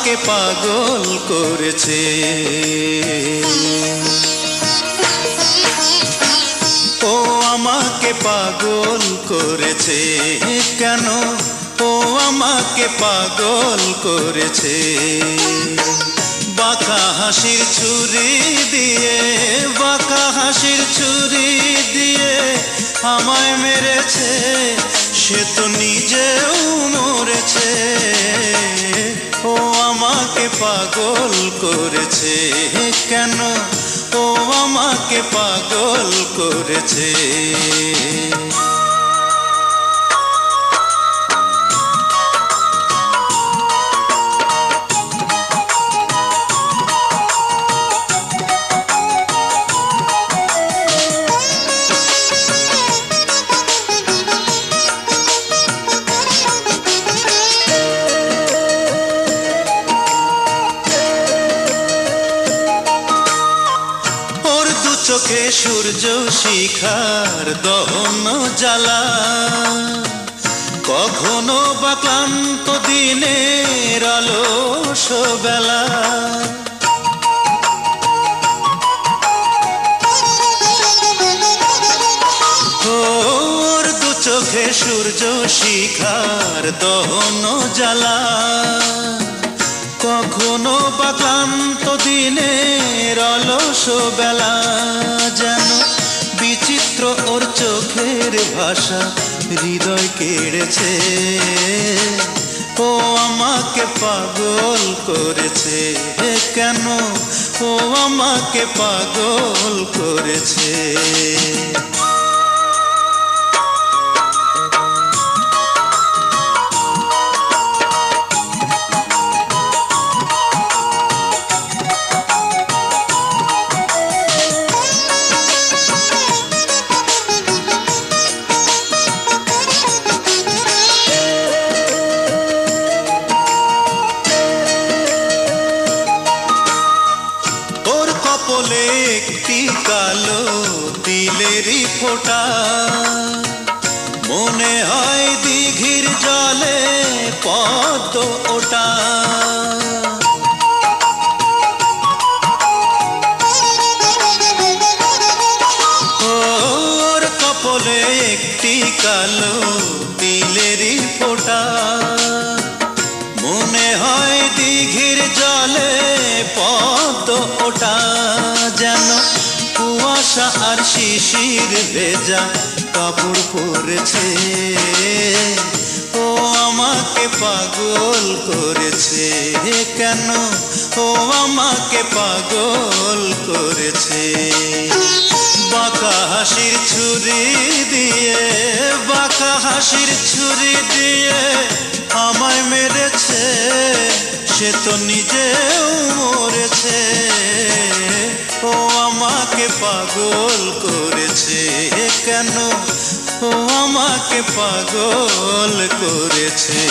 আমাকে পাগল করেছে। ও আমাকে পাগল করেছে কেন, ও আমাকে পাগল করেছে। বাঁকা হাসির ছুরি দিয়ে, বাঁকা হাসির ছুরি দিয়ে আমায় মেরেছে, সে তো নিজেও মরেছে। ও আমাকে পাগল করেছে কেন, ও আমাকে পাগল করেছে। চোখে সূর্য শিখার দহন জ্বালা, কখনো বা ক্লান্ত দিনের অলস বেলা। ওর দু চোখে সূর্য শিখার দহন জ্বালা, কখনো বা ক্লান্ত দিনের অলস বেলা। যেন বিচিত্র ওর চোখের ভাষা হৃদয় কেড়েছে। ও আমাকে পাগল করেছে কেন, ও আমাকে পাগল করেছে। কপলে একটি কালো তিলেরই ফোঁটা, মনে হয় দিঘির জলে পদ্ম ওটা। ওর কপলে একটি কালো তিলেরই ফোঁটা, মনে হয় দিঘির জলে পদ্ম ওটা। যেন কুয়াশা আর শিশির ভেজা কাপড় পরেছে। ও আমাকে পাগল করেছে কেন, ও আমাকে পাগল করেছে। বাঁকা হাসির ছুরি দিয়ে, বাঁকা হাসির ছুরি দিয়ে আমায় মেরেছে, সে তো নিজেও মরেছে। ও আমাকে পাগল করেছে কেন, ও আমাকে পাগল করেছে।